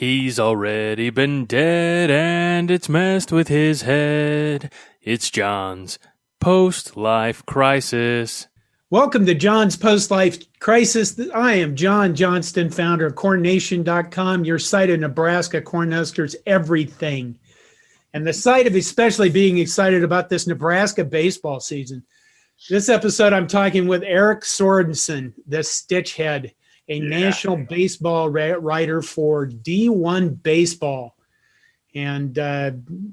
He's already been dead and it's messed with his head. It's John's Post-Life Crisis. Welcome to John's Post-Life Crisis. I am John Johnston, founder of CornNation.com, your site of Nebraska Cornhuskers everything. And the site of especially being excited about this Nebraska baseball season. This episode, I'm talking with Eric Sorenson, the Stitchhead, a national baseball writer for D1Baseball. And,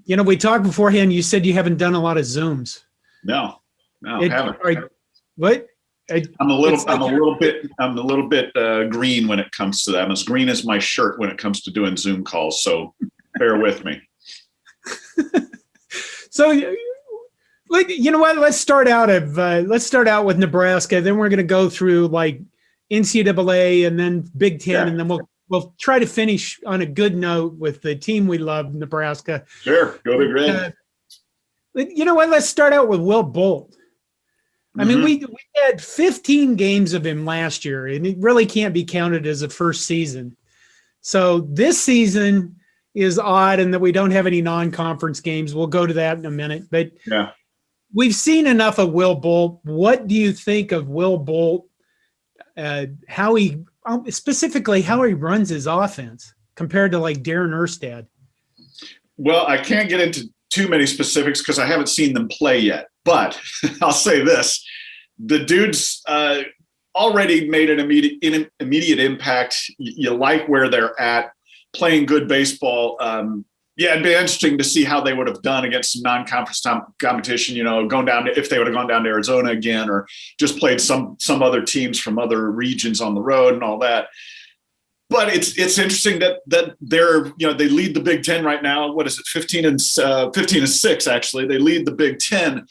we talked beforehand. You said you haven't done a lot of Zooms. No, I haven't. What? I'm a little bit green when it comes to that. I'm as green as my shirt when it comes to doing Zoom calls. So bear with me. So, you know what? Let's start out with Nebraska. Then we're going to go through like NCAA and then Big Ten, and then we'll try to finish on a good note with the team we love, Nebraska. Sure, go to Greg. You know what? Let's start out with Will Bolt. I mean, we had 15 games of him last year, and it really can't be counted as a first season. So this season is odd in that we don't have any non-conference games. We'll go to that in a minute. But we've seen enough of Will Bolt. What do you think of Will Bolt? How he runs his offense compared to like Darren Erstad? Well, I can't get into too many specifics because I haven't seen them play yet. But I'll say this: the dude's already made an immediate impact. You like where they're at, playing good baseball. It'd be interesting to see how they would have done against some non-conference competition, going down to, if they would have gone down to Arizona again or just played some other teams from other regions on the road and all that. But it's interesting that they're, they lead the Big Ten right now. What is it? 15-6, actually. They lead the Big Ten.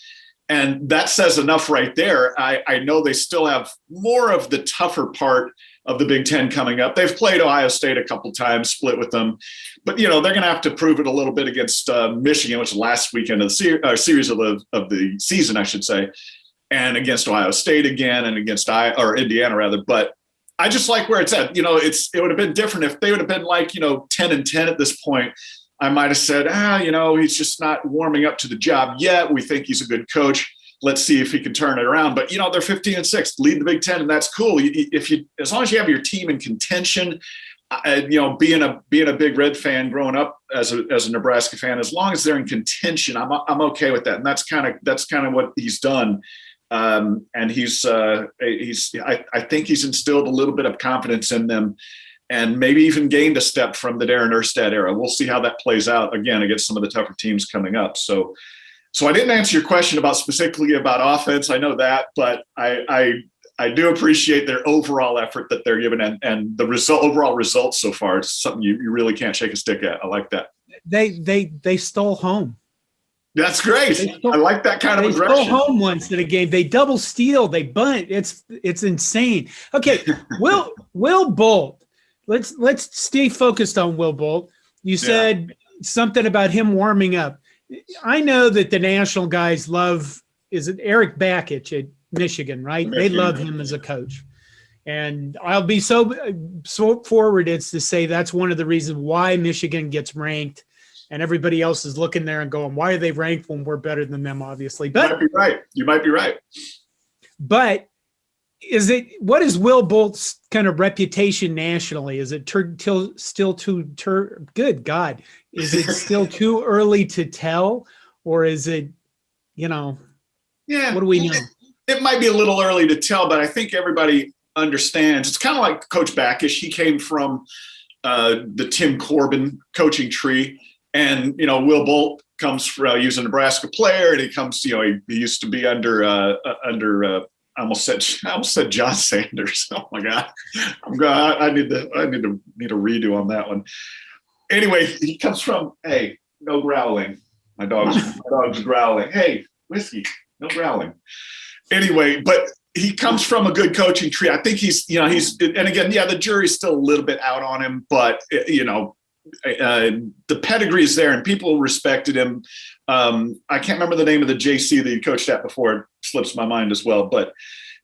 And that says enough right there. I know they still have more of the tougher part of the Big Ten coming up. They've played Ohio State a couple times, split with them. But, they're going to have to prove it a little bit against Michigan, which is the last weekend of the series of the season, I should say, and against Ohio State again and against Indiana, rather. But I just like where it's at. It would have been different if they would have been like, 10-10 at this point. I might have said, he's just not warming up to the job yet. We think he's a good coach. Let's see if he can turn it around. But, they're 15-6, lead the Big Ten, and that's cool. As long as you have your team in contention, being a big Red fan growing up as a Nebraska fan, as long as they're in contention, I'm okay with that. And that's kind of what he's done. And I think he's instilled a little bit of confidence in them, and maybe even gained a step from the Darren Erstad era. We'll see how that plays out again against some of the tougher teams coming up. So I didn't answer your question specifically about offense. I know that, but I do appreciate their overall effort that they're giving and the overall results so far. It's something you really can't shake a stick at. I like that. They stole home. That's great. I like that kind of aggression. They stole home once in a game. They double steal. They bunt. It's insane. Okay, Will Bolt. Let's stay focused on Will Bolt. You said something about him warming up. I know that the national guys love, is it Eric Bakich at Michigan, right? They love him as a coach. And I'll be so forward as to say that's one of the reasons why Michigan gets ranked and everybody else is looking there and going, why are they ranked when we're better than them, obviously? But You might be right. But what is Will Bolt's kind of reputation nationally? Is it still too good God? Is it still too early to tell, or is it, what do we know? It might be a little early to tell, but I think everybody understands. It's kind of like Coach Bakish. He came from the Tim Corbin coaching tree, and Will Bolt comes from, he was a Nebraska player, and he comes, he used to be under I almost said John Sanders. Oh my God, I need a redo on that one. Anyway, he comes from, hey, no growling. My dog's growling. Hey, whiskey, no growling. Anyway, but he comes from a good coaching tree. I think he's, and again, the jury's still a little bit out on him, but the pedigree is there and people respected him. I can't remember the name of the JC that he coached at before. It slips my mind as well, but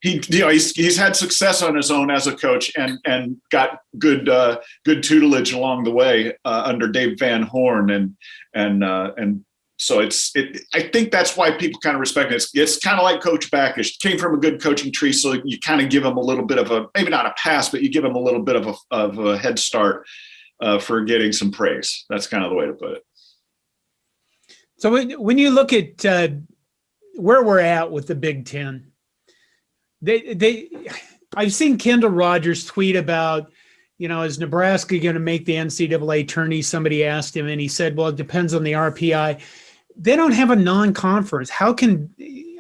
he's had success on his own as a coach and got good tutelage along the way under Dave Van Horn and so I think that's why people kind of respect it. It's kind of like Coach Backish, came from a good coaching tree, so you kind of give him a little bit of maybe not a pass, but you give him a little bit of a head start for getting some praise. That's kind of the way to put it. So when you look at where we're at with the Big Ten, I've seen Kendall Rogers tweet about, is Nebraska going to make the NCAA tourney? Somebody asked him, and he said, well, it depends on the RPI. They don't have a non-conference. How can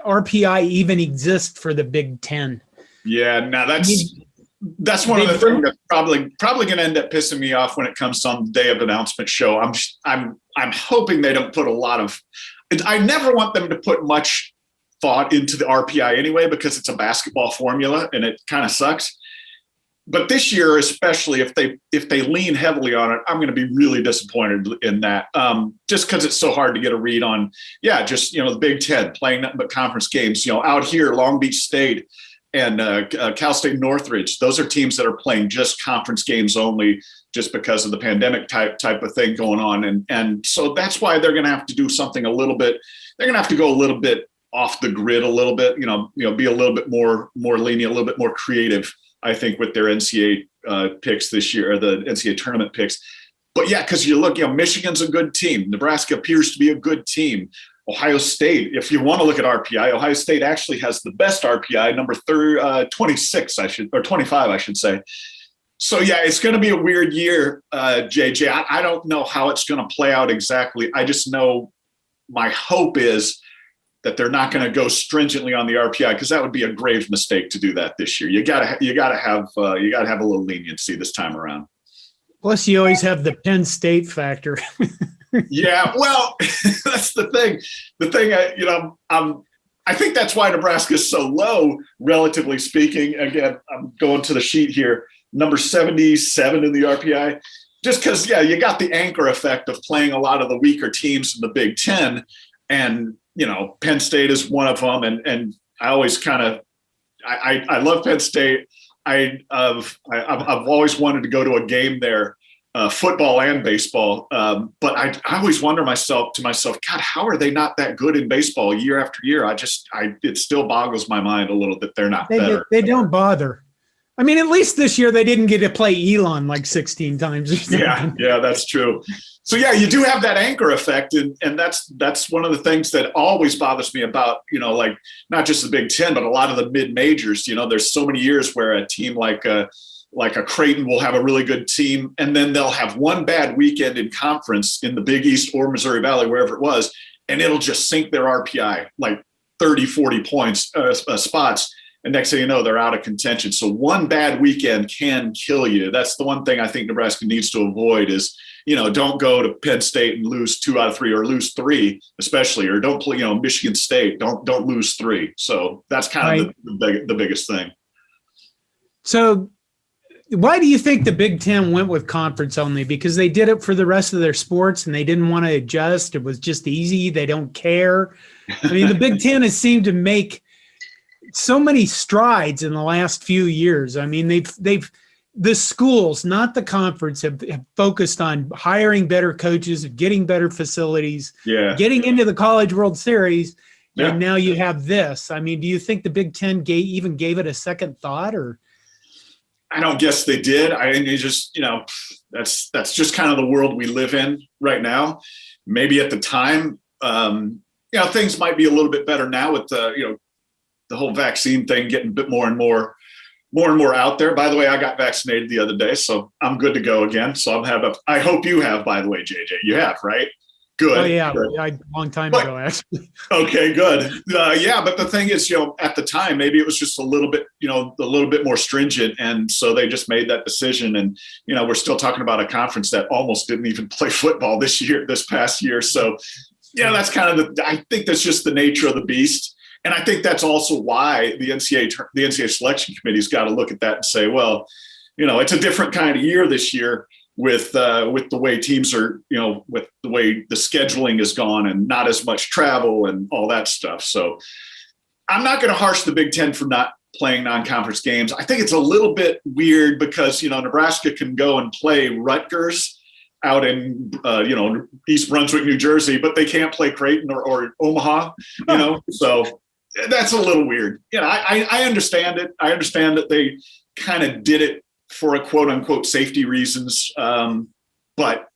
RPI even exist for the Big Ten? Yeah, now that's one of the things that's probably going to end up pissing me off when it comes to the day of announcement show. I'm hoping they don't put a lot of. I never want them to put much thought into the RPI anyway, because it's a basketball formula and it kind of sucks. But this year, especially if they lean heavily on it, I'm going to be really disappointed in that. Just because it's so hard to get a read on. Yeah, just the Big Ten playing nothing but conference games. Out here, Long Beach State and Cal State Northridge. Those are teams that are playing just conference games only, just because of the pandemic type of thing going on. And so that's why they're going to have to do something a little bit. They're going to have to go a little bit off the grid a little bit. Be a little bit more lenient, a little bit more creative, I think, with their NCAA picks this year, or the NCAA tournament picks. But yeah, because you look, Michigan's a good team. Nebraska appears to be a good team. Ohio State, if you want to look at RPI, Ohio State actually has the best RPI, number 26, 25, I should say. So yeah, it's going to be a weird year, JJ. I don't know how it's going to play out exactly. I just know my hope is that they're not going to go stringently on the RPI, because that would be a grave mistake to do that this year. You gotta have a little leniency this time around. Plus, you always have the Penn State factor. Yeah, well, that's the thing. The thing, I think that's why Nebraska is so low, relatively speaking. Again, I'm going to the sheet here, number 77 in the RPI. Just because, you got the anchor effect of playing a lot of the weaker teams in the Big Ten, and Penn State is one of them, and I always kind of I love Penn State. I've always wanted to go to a game there, football and baseball. But I always wonder to myself, God, how are they not that good in baseball year after year? It still boggles my mind a little that they're not better. They don't bother. I mean, at least this year they didn't get to play Elon like 16 times or something. Yeah, that's true. So yeah, you do have that anchor effect, and that's one of the things that always bothers me about, like not just the Big Ten, but a lot of the mid majors. There's so many years where a team like a Creighton will have a really good team, and then they'll have one bad weekend in conference in the Big East or Missouri Valley, wherever it was, and it'll just sink their RPI like 30, 40 points spots. And next thing you know, they're out of contention. So one bad weekend can kill you. That's the one thing I think Nebraska needs to avoid is, don't go to Penn State and lose 2 out of 3, or lose 3, especially, or don't play, Michigan State, don't lose 3. So that's kind of the biggest thing. So why do you think the Big Ten went with conference only? Because they did it for the rest of their sports and they didn't want to adjust. It was just easy. They don't care. I mean, the Big Ten has seemed to make so many strides in the last few years. I mean, the schools, not the conference, have focused on hiring better coaches, getting better facilities, getting into the College World Series, and now you have this. I mean, do you think the Big Ten even gave it a second thought, or? I don't guess they did. That's just kind of the world we live in right now. Maybe at the time, things might be a little bit better now with the whole vaccine thing getting a bit more and more out there. By the way, I got vaccinated the other day, so I'm good to go again. So I hope you have, by the way, JJ. You have, right? Good. Oh yeah, good. A long time ago, actually. Okay, good. But the thing is, at the time, maybe it was just a little bit more stringent, and so they just made that decision. And we're still talking about a conference that almost didn't even play football this past year. So that's kind of I think that's just the nature of the beast. And I think that's also why the NCAA selection committee's got to look at that and say, well, it's a different kind of year this year with the way teams are, with the way the scheduling is gone and not as much travel and all that stuff. So I'm not going to harsh the Big Ten for not playing non-conference games. I think it's a little bit weird because, Nebraska can go and play Rutgers out in, East Brunswick, New Jersey, but they can't play Creighton or Omaha, so that's a little weird. I understand it. I understand that they kind of did it for a quote unquote safety reasons. But,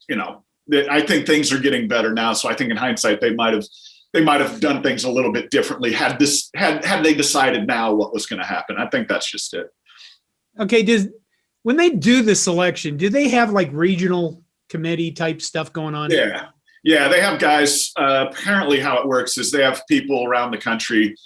I think things are getting better now. So I think in hindsight, they might have done things a little bit differently had they decided now what was going to happen. I think that's just it. Okay. When they do the selection, do they have like regional committee type stuff going on? Yeah. Yeah. They have guys, apparently how it works is they have people around the country.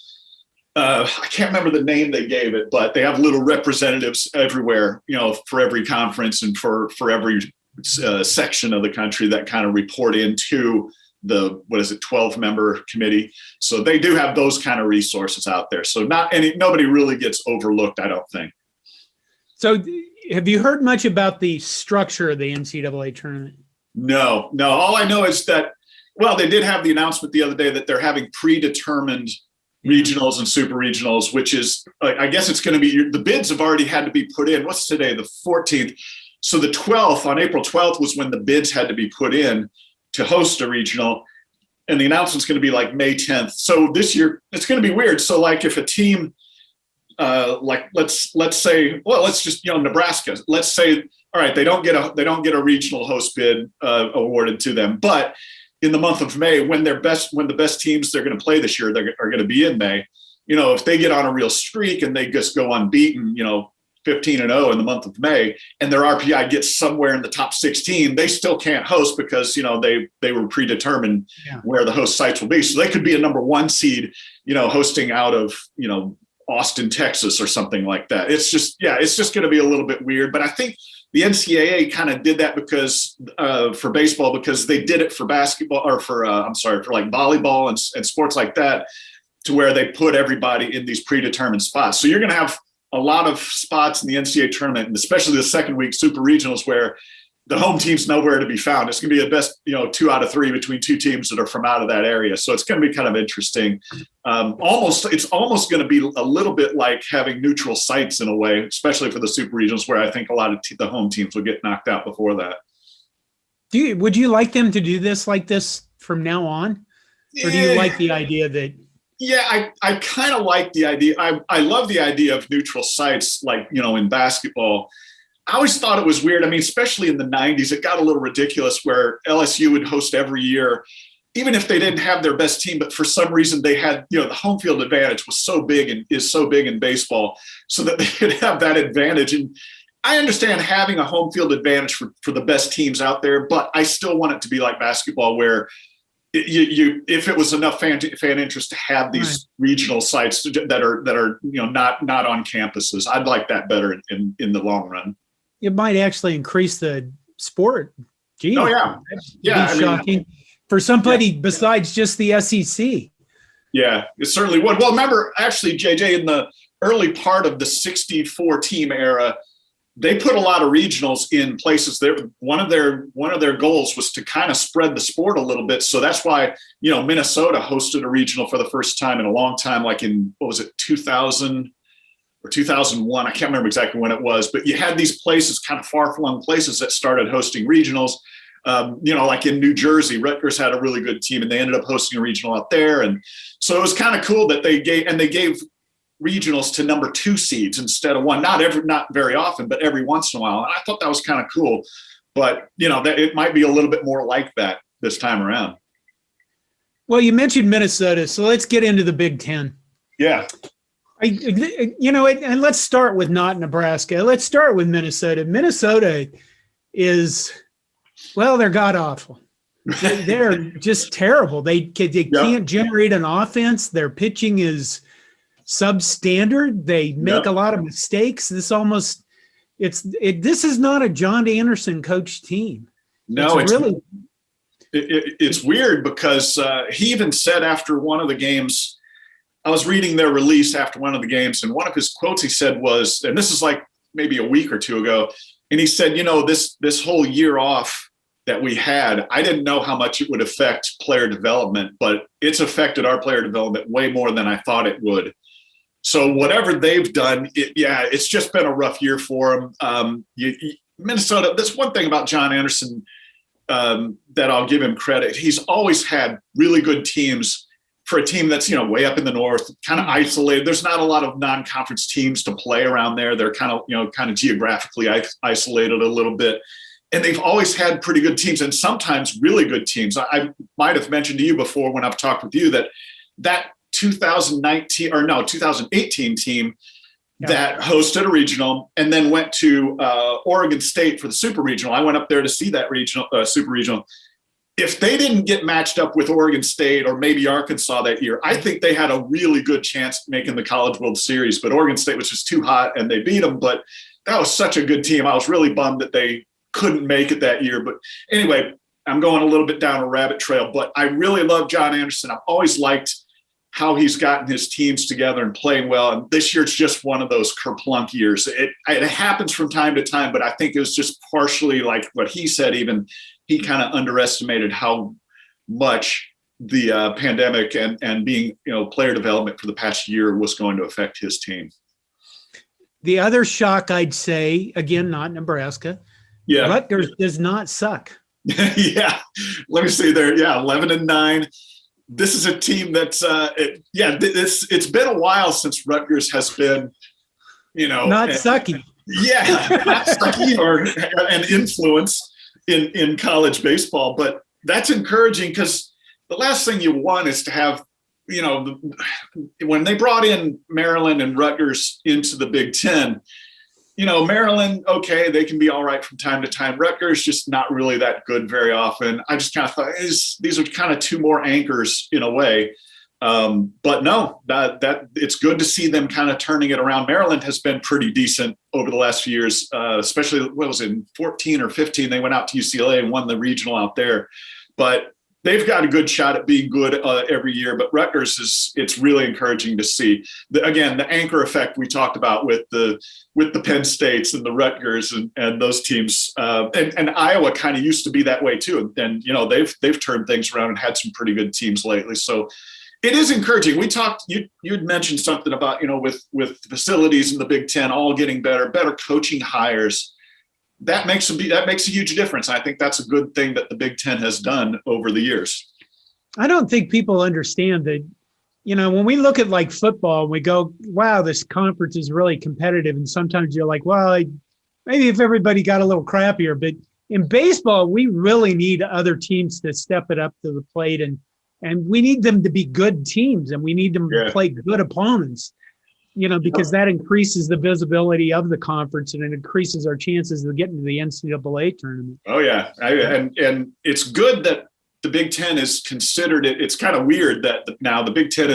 I can't remember the name they gave it, but they have little representatives everywhere, for every conference and for every section of the country that kind of report into the 12-member committee. So they do have those kind of resources out there. So nobody really gets overlooked, I don't think. So have you heard much about the structure of the NCAA tournament? No. All I know is that, they did have the announcement the other day that they're having predetermined regionals and super regionals, which is, I guess it's going to be, the bids have already had to be put in. What's today? The 14th. So the 12th, on April 12th was when the bids had to be put in to host a regional, and the announcement's going to be like May 10th. So this year it's going to be weird. So like if a team, let's say, let's just, Nebraska, let's say, all right, they don't get a regional host bid awarded to them, but in the month of May, when the best teams they're going to play this year, are going to be in May, if they get on a real streak and they just go unbeaten, 15-0 in the month of May, and their RPI gets somewhere in the top 16, they still can't host because, they were predetermined where the host sites will be. So they could be a number 1 seed, hosting out of, Austin, Texas or something like that. It's just going to be a little bit weird. But I think the NCAA kind of did that because for baseball, because they did it for basketball or for like volleyball and sports like that, to where they put everybody in these predetermined spots. So you're going to have a lot of spots in the NCAA tournament, and especially the second week super regionals, where the home team's nowhere to be found. It's going to be the best, 2 out of 3 between 2 teams that are from out of that area. So it's going to be kind of interesting. It's almost going to be a little bit like having neutral sites in a way, especially for the super regionals, where I think a lot of the home teams will get knocked out before that. Would you like them to do this like this from now on? Or do you like the idea that? Yeah, I kind of like the idea. I love the idea of neutral sites, like, in basketball. I always thought it was weird. I mean, especially in the 90s, it got a little ridiculous where LSU would host every year, even if they didn't have their best team, but for some reason they had, the home field advantage was so big and is so big in baseball, so that they could have that advantage. And I understand having a home field advantage for the best teams out there, but I still want it to be like basketball, where if it was enough fan interest to have these regional sites that are not on campuses, I'd like that better in the long run. It might actually increase the sport. Gee, oh yeah, shocking for somebody besides just the SEC. Yeah, it certainly would. Well, remember, actually, JJ, in the early part of the 64 team era, they put a lot of regionals in places. One of their goals was to kind of spread the sport a little bit. So that's why, Minnesota hosted a regional for the first time in a long time, like in, 2000 or 2001. I can't remember exactly when it was, but you had these places, kind of far-flung places, that started hosting regionals. Like in New Jersey, Rutgers had a really good team, and they ended up hosting a regional out there. And so it was kind of cool that they gave regionals to number 2 seeds instead of 1. Not very often, but every once in a while. And I thought that was kind of cool. But that it might be a little bit more like that this time around. Well, you mentioned Minnesota, so let's get into the Big Ten. Yeah. And let's start with not Nebraska. Let's start with Minnesota. Minnesota is, they're god awful. They're just terrible. They can't generate an offense. Their pitching is substandard. They make a lot of mistakes. This is not a John Anderson coached team. No, it's weird because he even said after one of the games, I was reading their release after one of the games, and one of his quotes he said was, and this is like maybe a week or two ago, and he said, this whole year off that we had, I didn't know how much it would affect player development, but it's affected our player development way more than I thought it would. So whatever they've done, it's just been a rough year for them. Minnesota, that's one thing about John Anderson that I'll give him credit. He's always had really good teams for a team that's, way up in the north, kind of isolated. There's not a lot of non-conference teams to play around there. They're kind of geographically isolated a little bit. And they've always had pretty good teams and sometimes really good teams. I might have mentioned to you before when I've talked with you that 2018 team that hosted a regional and then went to Oregon State for the super regional. I went up there to see that super regional. If they didn't get matched up with Oregon State or maybe Arkansas that year, I think they had a really good chance at making the College World Series, but Oregon State was just too hot and they beat them. But that was such a good team. I was really bummed that they couldn't make it that year. But anyway, I'm going a little bit down a rabbit trail, but I really love John Anderson. I've always liked how he's gotten his teams together and playing well. And this year it's just one of those kerplunk years. It happens from time to time, but I think it was just partially like what he said, even he kind of underestimated how much the pandemic and being, player development for the past year was going to affect his team. The other shock, I'd say, again, not Nebraska. Yeah. Rutgers does not suck. Yeah. Let me see there. Yeah. 11-9. This is a team that's, it's been a while since Rutgers has been, not sucky. Yeah. Not sucky or an influence in college baseball, but that's encouraging because the last thing you want is to have, when they brought in Maryland and Rutgers into the Big Ten, Maryland, okay, they can be all right from time to time. Rutgers just not really that good very often. I just kind of thought these are kind of two more anchors in a way. But no, that it's good to see them kind of turning it around. Maryland has been pretty decent over the last few years, especially what was it, in 14 or 15, they went out to UCLA and won the regional out there. But they've got a good shot at being good every year. But Rutgers it's really encouraging to see. The anchor effect we talked about with the Penn States and the Rutgers and those teams, and Iowa kind of used to be that way too. And they've turned things around and had some pretty good teams lately. So it is encouraging. We talked. You'd mentioned something about with facilities in the Big Ten all getting better coaching hires. That makes a huge difference. I think that's a good thing that the Big Ten has done over the years. I don't think people understand that. When we look at like football, we go, "Wow, this conference is really competitive." And sometimes you're like, "Well, maybe if everybody got a little crappier." But in baseball, we really need other teams to step it up to the plate and we need them to be good teams and we need them to play good opponents, because that increases the visibility of the conference and it increases our chances of getting to the NCAA tournament. Oh yeah. And it's good that the Big Ten is considered it. It's kind of weird that now the Big Ten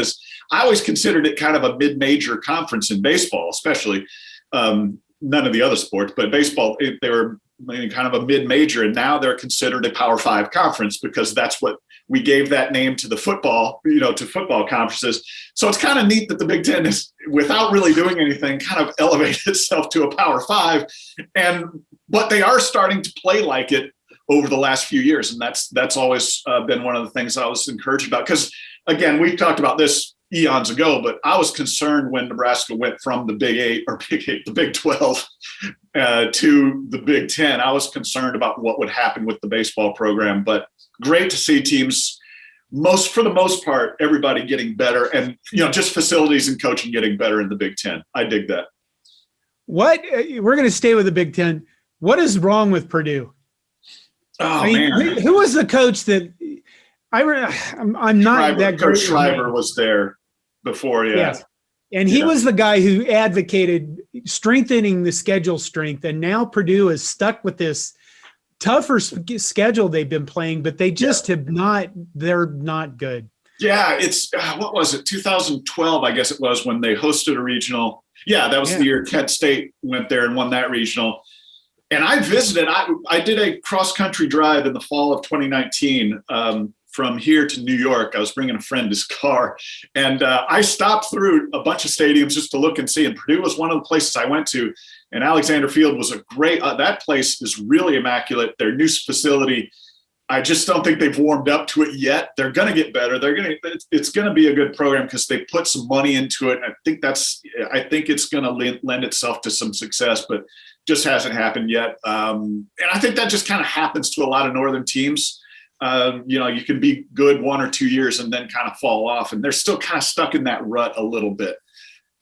I always considered it kind of a mid-major conference in baseball, especially none of the other sports, but baseball, they were kind of a mid-major and now they're considered a Power 5 conference because that's what we gave that name to the football, to football conferences. So it's kind of neat that the Big Ten is, without really doing anything, kind of elevated itself to a Power 5. But they are starting to play like it over the last few years. And that's always been one of the things I was encouraged about. Because, again, we talked about this eons ago, but I was concerned when Nebraska went from the the Big 12 to the Big 10. I was concerned about what would happen with the baseball program, but great to see teams, for the most part, everybody getting better and, just facilities and coaching getting better in the Big 10. I dig that. We're going to stay with the Big 10. What is wrong with Purdue? Oh, man. Who was the coach that I'm not that great. Coach Schreiber was there before, yeah. Yes. And he was the guy who advocated strengthening the schedule strength. And now Purdue is stuck with this tougher schedule they've been playing, but they just they're not good. Yeah, it's, what was it, 2012, I guess it was, when they hosted a regional. Yeah, that was the year Kent State went there and won that regional. And I visited, I did a cross-country drive in the fall of 2019 from here to New York. I was bringing a friend his car, and I stopped through a bunch of stadiums just to look and see, and Purdue was one of the places I went to. And Alexander Field was a great, that place is really immaculate. Their new facility I just don't think they've warmed up to it yet. They're going to get better. It's going to be a good program because they put some money into it. I think it's going to lend itself to some success, but just hasn't happened yet. And I think that just kind of happens to a lot of Northern teams. You can be good 1 or 2 years and then kind of fall off, and they're still kind of stuck in that rut a little bit.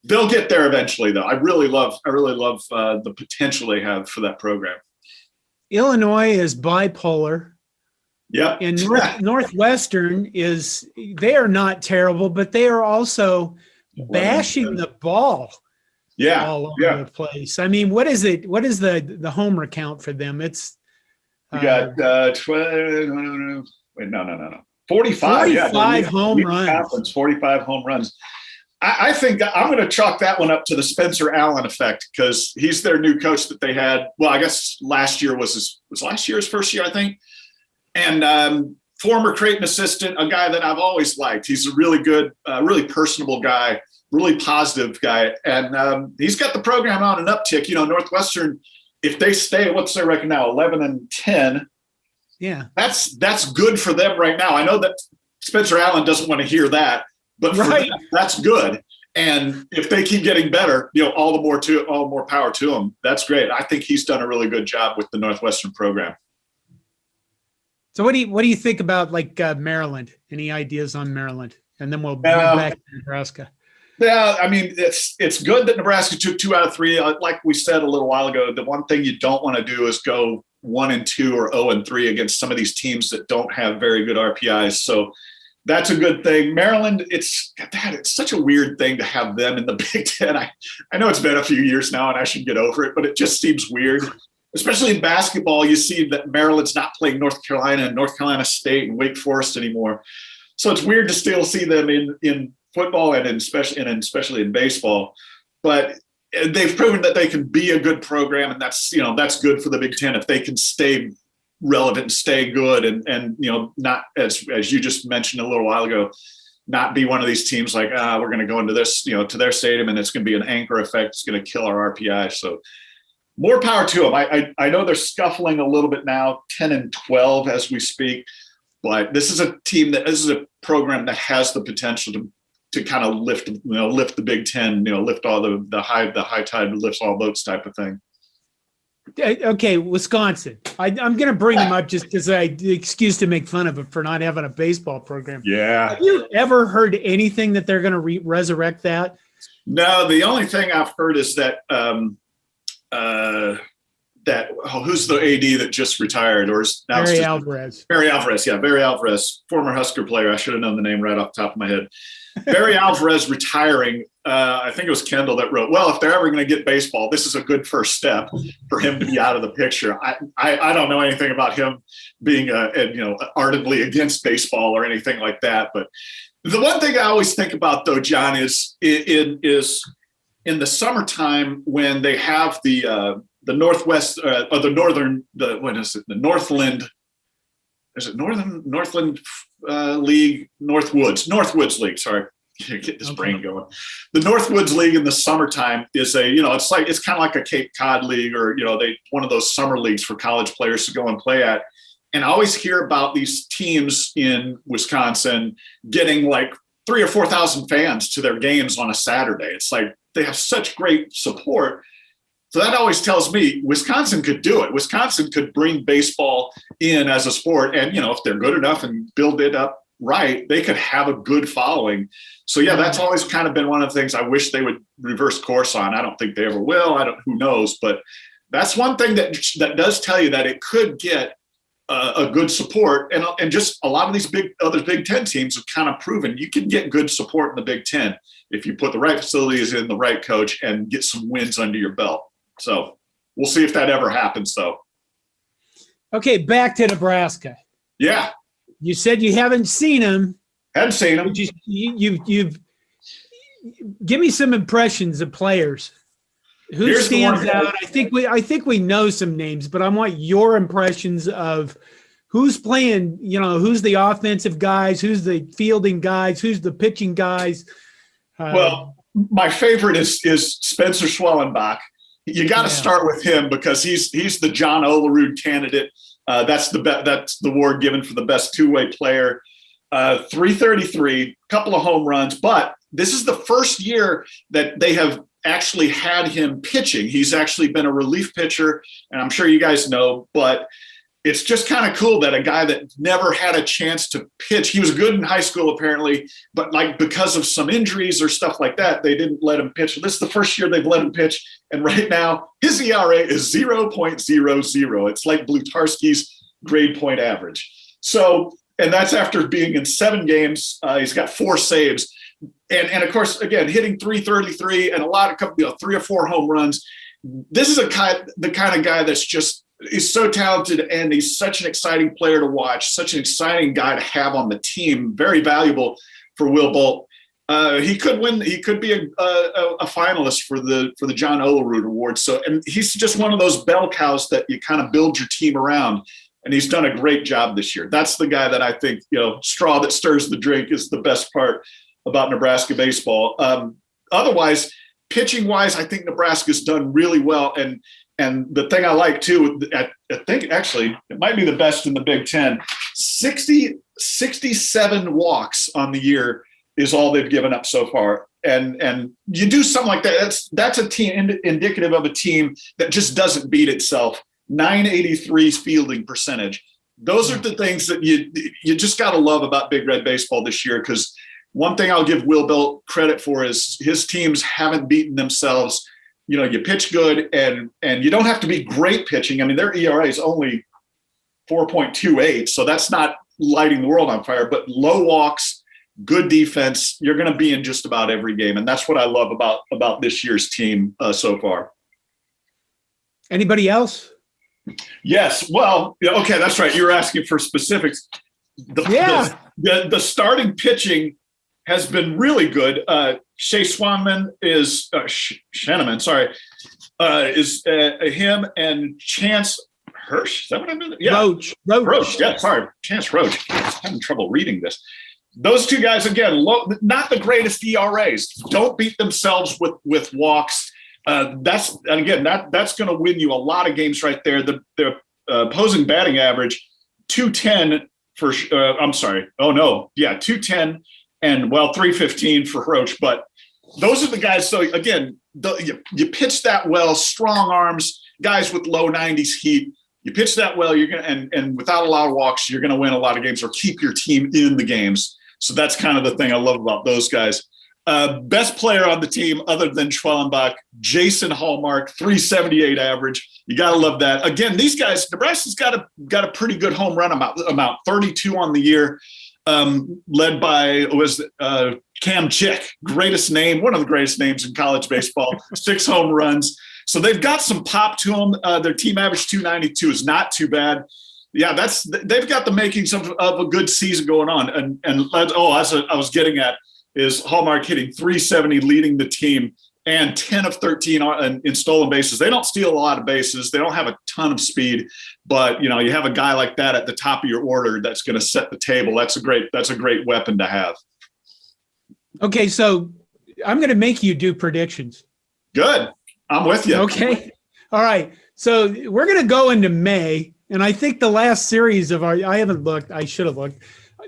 They'll get there eventually, though. I really love the potential they have for that program. Illinois is bipolar. Yeah. And Northwestern they are not terrible, but they are also bashing the ball all over the place. I mean, what is it? What is the homer count for them? It's you got 45. 45 home runs. 45 home runs. I think I'm going to chalk that one up to the Spencer Allen effect because he's their new coach that they had. Well, I guess last year was last year's first year, I think. And former Creighton assistant, a guy that I've always liked. He's a really good, really personable guy, really positive guy. And he's got the program on an uptick. Northwestern, if they stay, what's their record now? 11-10. Yeah. That's good for them right now. I know that Spencer Allen doesn't want to hear that, but for them, that's good. And if they keep getting better, all the more power to them. That's great. I think he's done a really good job with the Northwestern program. So what do you think about Maryland? Any ideas on Maryland? And then we'll move back to Nebraska. Yeah, I mean, it's good that Nebraska took 2 out of 3. Like we said a little while ago, the one thing you don't want to do is go 1-2 or 0-3 against some of these teams that don't have very good RPIs. So that's a good thing. Maryland, it's such a weird thing to have them in the Big Ten. I know it's been a few years now and I should get over it, but it just seems weird. Especially in basketball, you see that Maryland's not playing North Carolina and North Carolina State and Wake Forest anymore. So it's weird to still see them in football and especially in baseball. But they've proven that they can be a good program, and that's good for the Big Ten if they can stay relevant and stay good and not, as you just mentioned a little while ago, not be one of these teams like, we're going to go into this, to their stadium and it's going to be an anchor effect. It's going to kill our RPI. So more power to them. I know they're scuffling a little bit now, 10-12 as we speak, but this is a program that has the potential to kind of lift the Big Ten, lift all the high tide lifts all boats type of thing. Okay, Wisconsin. I'm going to bring them up just because the excuse to make fun of them for not having a baseball program. Yeah. Have you ever heard anything that they're going to resurrect that? No, the only thing I've heard is that who's the AD that just retired or is now Barry Alvarez. Barry Alvarez, former Husker player. I should have known the name right off the top of my head. Barry Alvarez retiring. I think it was Kendall that wrote, well, if they're ever going to get baseball, this is a good first step for him to be out of the picture. I don't know anything about him being ardently against baseball or anything like that. But the one thing I always think about though, John, is in the summertime when they have the Northwest or the Northern, the Northland. Is it Northland League? Northwoods League. Sorry, get this brain going. The Northwoods League in the summertime is it's kind of like a Cape Cod League or one of those summer leagues for college players to go and play at. And I always hear about these teams in Wisconsin getting like 3,000 or 4,000 fans to their games on a Saturday. It's like they have such great support. So that always tells me Wisconsin could do it. Wisconsin could bring baseball in as a sport. And, if they're good enough and build it up right, they could have a good following. So, yeah, that's always kind of been one of the things I wish they would reverse course on. I don't think they ever will. Who knows? But that's one thing that does tell you that it could get a good support. And just a lot of these other Big Ten teams have kind of proven you can get good support in the Big Ten if you put the right facilities in, the right coach, and get some wins under your belt. So we'll see if that ever happens, though. Okay, back to Nebraska. Yeah. You said you haven't seen him. Haven't seen him. You've give me some impressions of players. Who stands out? I think we know some names, but I want your impressions of who's playing. Who's the offensive guys? Who's the fielding guys? Who's the pitching guys? Well, my favorite is Spencer Schwellenbach. You got to start with him because he's the John Olerud candidate That's the award given for the best two-way player. 333, couple of home runs, but this is the first year that they have actually had him pitching. He's actually been a relief pitcher, and I'm sure you guys know, but it's just kind of cool that a guy that never had a chance to pitch, he was good in high school apparently, but like because of some injuries or stuff like that, they didn't let him pitch. This is the first year they've let him pitch, and right now his ERA is 0.00. It's like Blutarski's grade point average. So, and that's after being in 7 games. He's got 4 saves. And of course, again, hitting 333 and a lot of 3 or 4 home runs. This is the kind of guy that's just, he's so talented, and he's such an exciting player to watch, such an exciting guy to have on the team. Very valuable for Will Bolt. He could win. He could be a finalist for the John Olerud Award. So, and he's just one of those bell cows that you kind of build your team around. And he's done a great job this year. That's the guy that I think, straw that stirs the drink is the best part about Nebraska baseball. Otherwise, pitching wise, I think Nebraska's done really well. And the thing I like too, I think actually it might be the best in the Big Ten. 67 walks on the year is all they've given up so far. And you do something like that, that's a team indicative of a team that just doesn't beat itself. 983 fielding percentage. Those are the things that you just got to love about Big Red Baseball this year, because one thing I'll give Will Bolt credit for is his teams haven't beaten themselves. You pitch good, and you don't have to be great pitching. I mean, their ERA is only 4.28, so that's not lighting the world on fire, but low walks, good defense, you're going to be in just about every game. And that's what I love about this year's team so far. Anybody else? Yes. Well, okay, that's right. You were asking for specifics. The starting pitching has been really good. Shea Schwanman is Sheneman, sorry, is him and Chance Hirsch. Is that what I'm doing? Yeah, Roach. Yeah, sorry, Chance Roach. I'm having trouble reading this. Those two guys again, not the greatest ERAs. Don't beat themselves with walks. That's going to win you a lot of games right there. The opposing batting average, 210 for. I'm sorry. Oh no, yeah, 210 and 315 for Roach. But those are the guys. So again, you pitch that well, strong arms, guys with low 90s heat. You pitch that well, you're gonna and without a lot of walks, you're gonna win a lot of games or keep your team in the games. So that's kind of the thing I love about those guys. Best player on the team other than Schwellenbach, Jason Hallmark, 378 average. You got to love that. Again, these guys, Nebraska's got a pretty good home run amount 32 on the year, led by Cam Chick, greatest name, one of the greatest names in college baseball, 6 home runs. So they've got some pop to them. Their team average 292 is not too bad. Yeah, they've got the makings of a good season going on. And as I was getting at, is Hallmark hitting 370, leading the team, and 10 of 13 in stolen bases. They don't steal a lot of bases. They don't have a ton of speed, but you have a guy like that at the top of your order that's going to set the table. That's a great weapon to have. Okay, so I'm going to make you do predictions. Good. I'm with you. Okay. All right. So we're going to go into May, and I think the last series I haven't looked. I should have looked.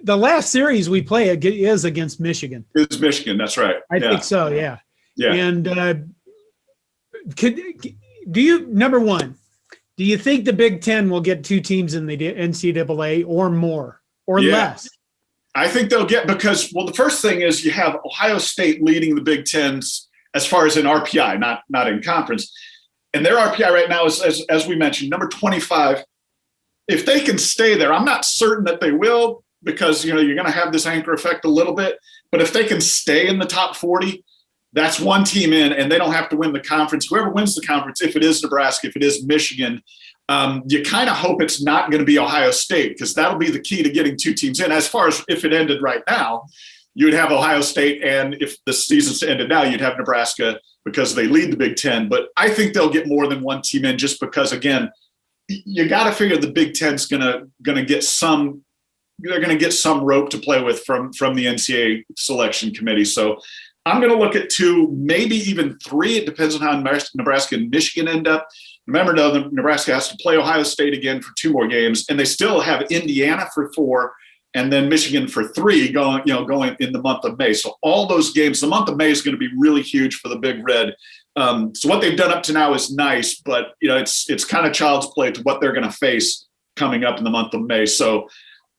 The last series we play is against Michigan. It's Michigan. That's right. I think so. Yeah. Yeah. And number one, do you think the Big Ten will get 2 teams in the NCAA or more or less? I think they'll get, because, the first thing is you have Ohio State leading the Big Tens as far as in RPI, not in conference. And their RPI right now is, as we mentioned, number 25. If they can stay there, I'm not certain that they will, because you're going to have this anchor effect a little bit. But if they can stay in the top 40, that's one team in, and they don't have to win the conference. Whoever wins the conference, if it is Nebraska, if it is Michigan, you kind of hope it's not going to be Ohio State, because that'll be the key to getting 2 teams in. As far as if it ended right now, you would have Ohio State, and if the season's ended now, you'd have Nebraska because they lead the Big Ten. But I think they'll get more than one team in, just because, again, you got to figure the Big Ten's going to get some. They're going to get some rope to play with from the NCAA selection committee. So I'm going to look at 2, maybe even 3. It depends on how Nebraska and Michigan end up. Remember, though, Nebraska has to play Ohio State again for 2 more games, and they still have Indiana for 4, and then Michigan for 3 going in the month of May. So all those games, the month of May is going to be really huge for the Big Red. So what they've done up to now is nice, but it's kind of child's play to what they're going to face coming up in the month of May. So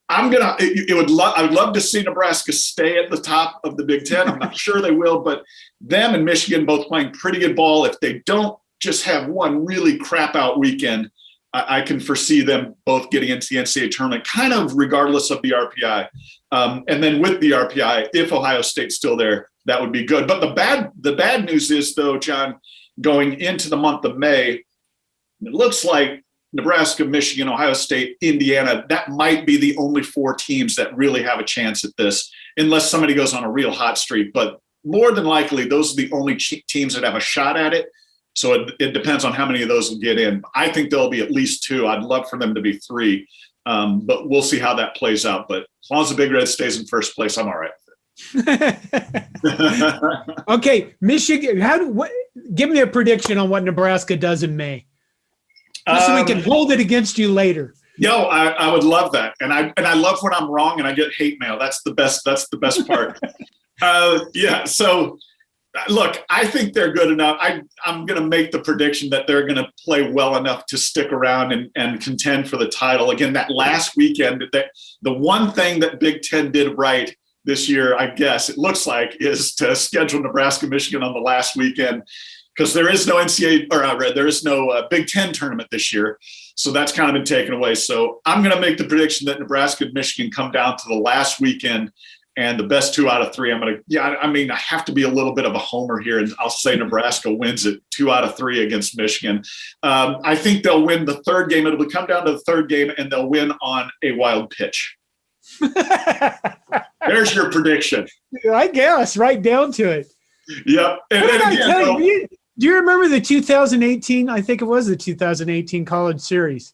I would love to see Nebraska stay at the top of the Big Ten. I'm not sure they will, but them and Michigan both playing pretty good ball. If they don't just have one really crap out weekend, I can foresee them both getting into the NCAA tournament, kind of regardless of the RPI. And then with the RPI, if Ohio State's still there, that would be good. But the bad news is, though, John, going into the month of May, it looks like Nebraska, Michigan, Ohio State, Indiana, that might be the only 4 teams that really have a chance at this, unless somebody goes on a real hot streak. But more than likely, those are the only teams that have a shot at it. So it depends on how many of those will get in. I think there'll be at least 2. I'd love for them to be 3, but we'll see how that plays out. But as long as the Big Red stays in first place, I'm all right with it. Okay, Michigan. Give me a prediction on what Nebraska does in May, just so we can hold it against you later. I would love that, and I love when I'm wrong and I get hate mail. That's the best part. So. Look, I think they're good enough. I'm going to make the prediction that they're going to play well enough to stick around and contend for the title. Again, that last weekend, the one thing that Big Ten did right this year, I guess, it looks like, is to schedule Nebraska, Michigan on the last weekend, because there is no there is no Big Ten tournament this year. So that's kind of been taken away. So I'm going to make the prediction that Nebraska and Michigan come down to the last weekend, and the best 2 out of 3, I have to be a little bit of a homer here, and I'll say Nebraska wins it 2 out of 3 against Michigan. I think they'll win the 3rd game. It'll come down to the 3rd game, and they'll win on a wild pitch. There's your prediction. I guess, right down to it. Yep. And then again, do you remember the 2018, I think it was the 2018 College Series?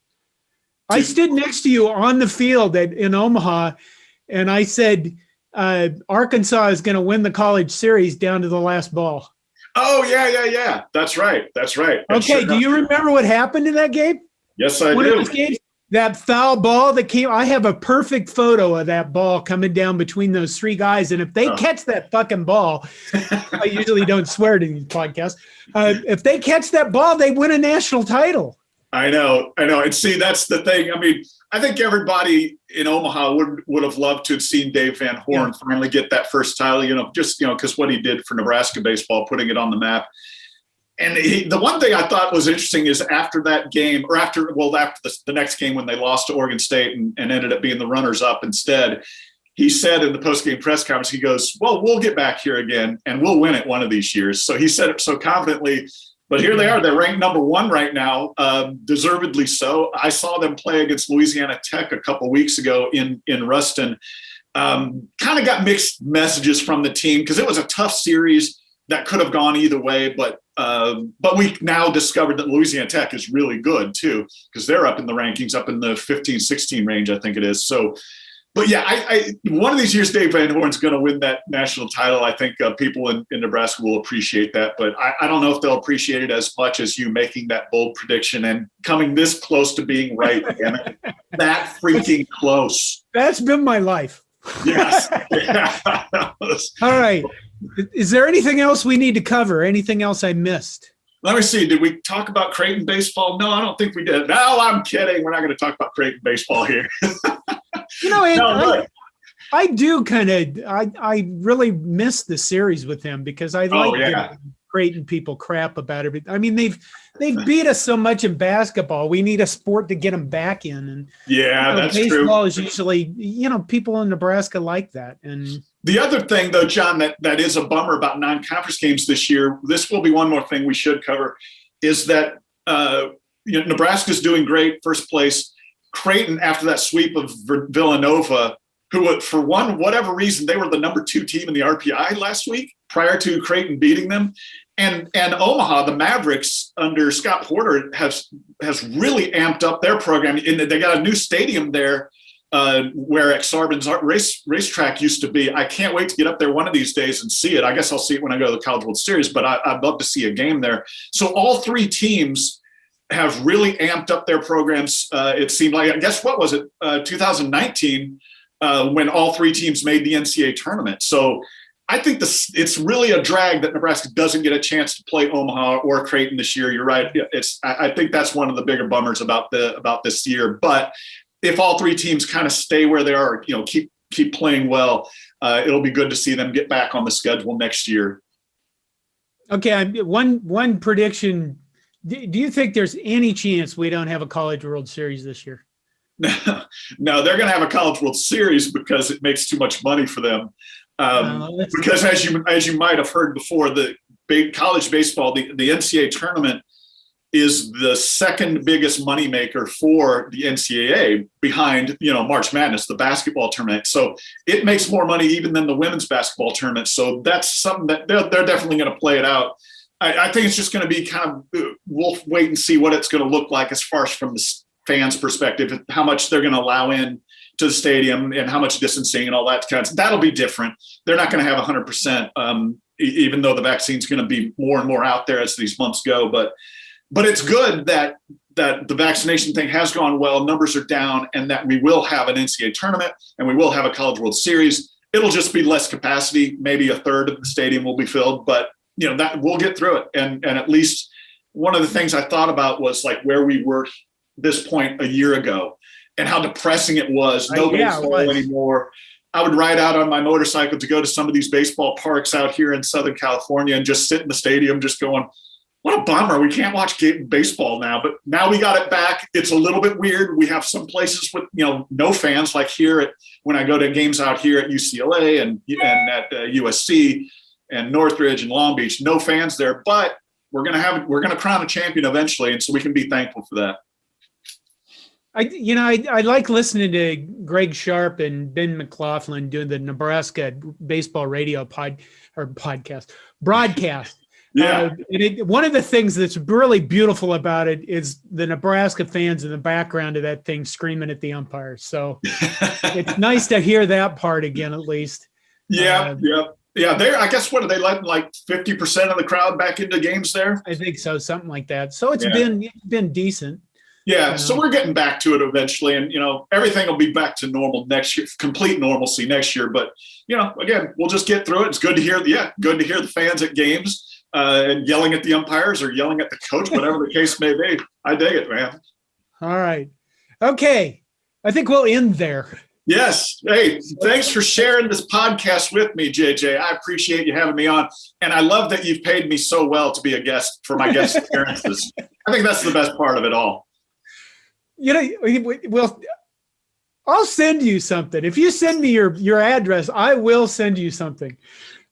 I stood next to you on the field in Omaha, and I said – Arkansas is going to win the College Series down to the last ball. Oh, yeah. That's right. Okay, do you remember what happened in that game? Yes, I do. That foul ball that came, I have a perfect photo of that ball coming down between those 3 guys, and if they catch that fucking ball, I usually don't swear to these podcasts, if they catch that ball, they win a national title. I know. And see, that's the thing. I mean, I think everybody in Omaha would have loved to have seen Dave Van Horn finally get that first title, because what he did for Nebraska baseball, putting it on the map. And the one thing I thought was interesting is after that game, or after the next game when they lost to Oregon State and ended up being the runners-up instead, he said in the post-game press conference, he goes, well, we'll get back here again, and we'll win it one of these years. So he said it so confidently. But here they are. They're ranked number 1 right now, deservedly so. I saw them play against Louisiana Tech a couple weeks ago in Ruston. Kind of got mixed messages from the team because it was a tough series that could have gone either way. But we now discovered that Louisiana Tech is really good, too, because they're up in the rankings, up in the 15-16 range, I think it is. So, but yeah, I one of these years, Dave Van Horn's going to win that national title. I think people in Nebraska will appreciate that, but I don't know if they'll appreciate it as much as you making that bold prediction and coming this close to being right. That freaking close. That's been my life. Yes. All right. Is there anything else we need to cover? Anything else I missed? Let me see. Did we talk about Creighton baseball? No, I don't think we did. No, I'm kidding. We're not going to talk about Creighton baseball here. I do I really miss the series with him because I like giving Creighton people crap about everything. I mean, they've beat us so much in basketball. We need a sport to get them back in. And that's baseball true. Baseball is usually, people in Nebraska like that. And the other thing, though, John, that is a bummer about non-conference games this year, this will be one more thing we should cover, is that Nebraska's doing great, first place. Creighton, after that sweep of Villanova, who, for whatever reason, they were the number 2 team in the RPI last week prior to Creighton beating them. And Omaha, the Mavericks under Scott Porter has really amped up their program. And they got a new stadium there where Exarban's racetrack used to be. I can't wait to get up there one of these days and see it. I guess I'll see it when I go to the College World Series, but I'd love to see a game there. So all three teams have really amped up their programs. It seemed like, I guess, what was it, 2019, when all three teams made the NCAA tournament. So I think it's really a drag that Nebraska doesn't get a chance to play Omaha or Creighton this year. You're right. I think that's one of the bigger bummers about this year. But if all three teams kind of stay where they are, keep playing well, it'll be good to see them get back on the schedule next year. Okay, one prediction. Do you think there's any chance we don't have a College World Series this year? No, they're going to have a College World Series because it makes too much money for them. Because as you might have heard before, the college baseball, the NCAA tournament is the second biggest moneymaker for the NCAA behind, March Madness, the basketball tournament. So it makes more money even than the women's basketball tournament. So that's something that they're definitely going to play it out. I think it's just going to be we'll wait and see what it's going to look like as far as from the fans' perspective, how much they're going to allow in to the stadium and how much distancing and all that kind of stuff. That'll be different. They're not going to have 100%, even though the vaccine's going to be more and more out there as these months go. But it's good that the vaccination thing has gone well, numbers are down, and that we will have an NCAA tournament and we will have a College World Series. It'll just be less capacity. Maybe a third of the stadium will be filled, but that we'll get through it. And at least one of the things I thought about was like where we were this point a year ago and how depressing it was. No baseball anymore. I would ride out on my motorcycle to go to some of these baseball parks out here in Southern California and just sit in the stadium just going, what a bummer. We can't watch baseball now, but now we got it back. It's a little bit weird. We have some places with, no fans, like here when I go to games out here at UCLA and at USC and Northridge and Long Beach, no fans there, but we're going to crown a champion eventually. And so we can be thankful for that. I like listening to Greg Sharp and Ben McLaughlin doing the Nebraska baseball radio broadcast. Yeah. One of the things that's really beautiful about it is the Nebraska fans in the background of that thing screaming at the umpires. So it's nice to hear that part again, at least. Yeah. I guess what are they letting like 50% of the crowd back into games there? I think so, something like that. So it's been decent. Yeah, so we're getting back to it eventually, and everything will be back to normal next year, complete normalcy next year. But again, we'll just get through it. It's good to hear the fans at games and yelling at the umpires or yelling at the coach, whatever the case may be. I dig it, man. All right, okay, I think we'll end there. Yes. Hey, thanks for sharing this podcast with me, JJ. I appreciate you having me on, and I love that you've paid me so well to be a guest for my guest appearances. I think that's the best part of it all. Well, I'll send you something. If you send me your address, I will send you something.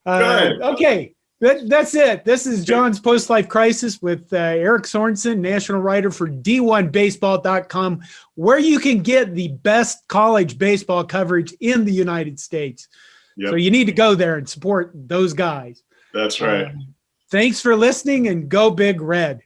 Okay, that's it. This is John's Post-Life Crisis with Eric Sorenson, national writer for D1Baseball.com, where you can get the best college baseball coverage in the United States. Yep. So you need to go there and support those guys. That's right. Thanks for listening, and go Big Red.